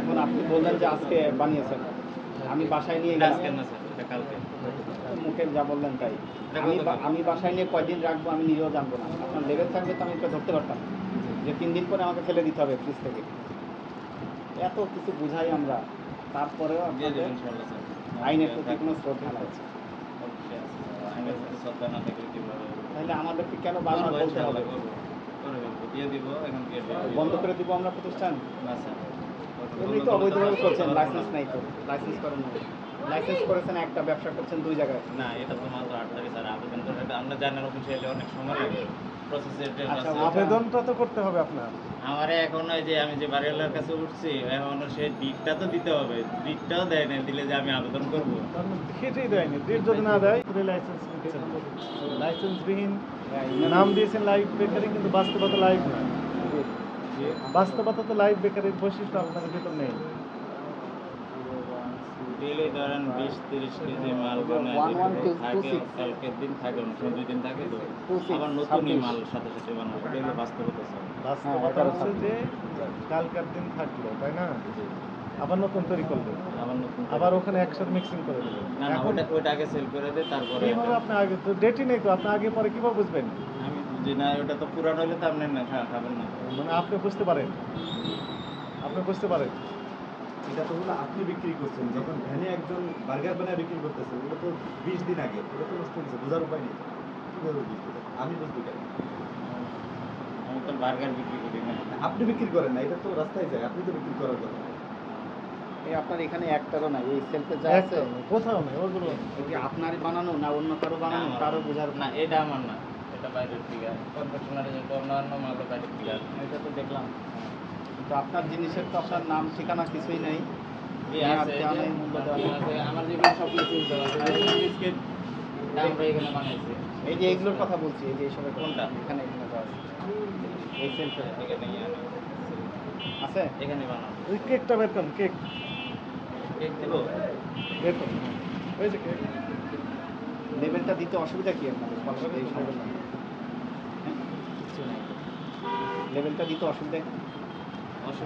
এখন আপনি বললেন যে আজকে বানিয়েছেন, আমি বাসায় নিয়ে গেলাম, মুখে যা বললেন তাই। আমি বাসায় নিয়ে কয়দিন রাখবো আমি নিজেও জানবো না। আপনার লেবেল থাকলে তো আমি এটা ধরতে পারতাম যে 3 দিন পরে আমাকে ফেলে দিতে হবে ফ্রিজ থেকে। এত কিছু বুঝাই আমরা, তারপরেও আপনাদের আইনের প্রতি কোনো শ্রদ্ধা নাই। তাহলে আমাদেরকে কেন বারবার বলতে হবে? বন্ধ করে দিব আমরা প্রতিষ্ঠান? এমনি তো অবৈধভাবে করছেন, লাইসেন্স নাই তো, লাইসেন্স করেন না। লাইসেন্স করেছেন একটা, ব্যবসা করছেন 2 জায়গায়। না, এটা তো মাত্র 8 তারিখ স্যার আবেদন করে আমরা জানার অফিসিয়ালি অনেক সময় লাগে প্রসেসে। আচ্ছা, আবেদনটা তো করতে হবে আপনার। আমারে এখন ওই যে আমি যে বাড়িওয়ালার কাছে উঠছি, এখন সেই ডিটটা তো দিতে হবে, ডিটটাও দেয় না, দিলে যে আমি আবেদন করব। সেটাই দেয়নি, ডিট যদি না দেয় লাইসেন্স নিচ্ছেন, লাইসেন্সবিহীন নাম দিয়েছেন লাইভ বেকারি, কিন্তু বাস্তবতা লাইভ না। বাস্তবতা তো লাইভ বেকারির বৈশিষ্ট্য আপনাদের ভিতর নেই। ডেইলি ধরেন 20-30 কেজি মাল বানায় থাকে, কালকের দিন থাকে, 2 দিন থাকে, তো আবার নতুনই মাল সাথে সাথে বানায়। এটা হলো বাস্তবতা স্যার। বাস্তবতা হচ্ছে যে কালকের দিন থাকলো, তাই না, আবার নতুন তৈরি করবেন, আবার ওখানে একসাথে মিক্সিং করে দেবেন। না না, ওইটা আগে সেল করে দেয়, তারপরে কিভাবে আপনি আগে তো ডেটই নেই তো, আপনি আগে পরে কিভাবে বুঝবেন? আমি বুঝি না, ওটা তো পুরানো হলে তো আপনি না খাবেন না। মানে আপনি বুঝতে পারেন, আপনি বুঝতে পারেন। এটা তো হলো আপনি বিক্রি করছেন, যখন ভ্যানে একজন বার্গার বানায় বিক্রি করতেছেন, ওটা তো 20 দিন আগে, ওটা তো নষ্ট হয়েছে, বোঝার উপায় নেই। কীভাবে বুঝতে পারেন? আমি বুঝবো কেন? আমি তো বার্গার বিক্রি করি না। আপনি বিক্রি করেন না, এটা তো রাস্তায় যায়, আপনি তো বিক্রি করার কথা। এই আপনার এখানে একটারও নাই, এই সেলফে যা আছে কোথাও নেই ওগুলো। এটি আপনারই বানানো না অন্য কারো বানানো, তারও বোঝার না, এটা আমার না, এটা বাইরের থেকে কনফেকশনারি, যেটা অন্যান্য মাল বাইরের থেকে। এটা তো দেখলাম, কিন্তু আপনার জিনিসের তো আপনার নাম ঠিকানা কিছুই নেই। মূল্য দেওয়া আছে, আমার যেগুলো সব কিছু বিস্কিট আমরা এখানে বানাইছি। এই যে এইগুলোর কথা বলছি, এই যে এইসবের কোনটা? এখানে এখানে দেওয়া আছে, এই সেলফে এখানে আছে, এখানে বানাবো। ওই কেকটা বের করুন, কেক কেক দেবো? বের করুন, ওই যে কেক। লেবেলটা দিতে অসুবিধা কি আপনাদের? এই লেবেল না, লেবেলটা দিতে অসুবিধা কি?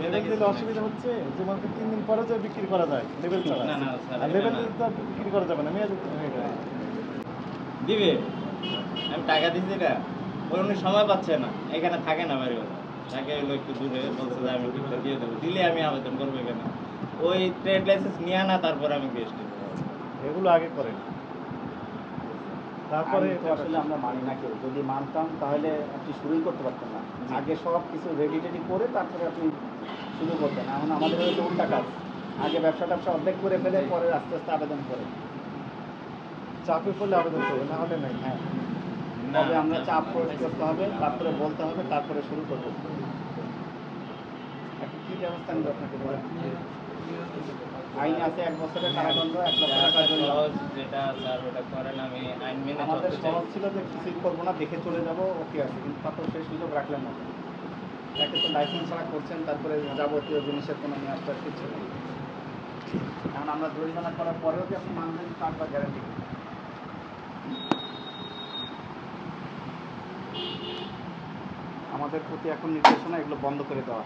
লেবেল দিলে অসুবিধা হচ্ছে যে মালকে 3 দিন পরে যে বিক্রি করা যায় লেবেল ছাড়া। না না স্যার, আর লেবেল দিলে তো বিক্রি করা যাবে না, মেয়াদ হয়ে যাবে। দিবে, আমি টাকা দিচ্ছি না, ওই উনি সময় পাচ্ছে না, এখানে থাকে না বাড়িওয়ালা, তাকে হলো একটু দূরে, বলছে যে আমি টিপটা দিয়ে দেবো, দিলে আমি আবেদন করবো এখানে। ওই ট্রেড লাইসেন্স নিয়ে না, তারপরে আমি গেস্ট এগুলো আগে করেন, তারপরে আসলে আমরা মানি না কেউ। যদি মানতাম তাহলে আপনি শুরুই করতে পারতেন না, আগে সব কিছু রেডি টেডি করে তারপরে আপনি শুরু করতেন। এখন আমাদের হচ্ছে উল্টা কাজ, আগে ব্যবসা অর্ধেক করে ফেলে পরে আস্তে আস্তে আবেদন করে। চাপে পড়লে আবেদন করবে, না হলে নাই। হ্যাঁ, তবে আমরা চাপ প্রয়োগ করতে হবে, তারপরে বলতে হবে, তারপরে শুরু করবো। এখন কী ব্যবস্থা নেবে আপনাকে বলেন? আইন আছে 1 বছরের কারাদণ্ড, 1 লক্ষ টাকা জন্য। যেটা স্যার ওটা করেন, আমি আইন মেনে আমাদের চলতে চাই। সহজ ছিল যে কিছুই করবো না, দেখে চলে যাবো, ওকে আছে, কিন্তু তা তো সেই সুযোগ রাখলেন না। একে তো লাইসেন্স ছাড়া করছেন, তারপরে যাবতীয় জিনিসের কোনো মেয়াদ কিছু নেই। এখন আমরা জরিমানা করার পরেও যে আপনি মানবেন তার বা গ্যারান্টি নেই। আমাদের প্রতি এখন নির্দেশনা এগুলো বন্ধ করে দেওয়া।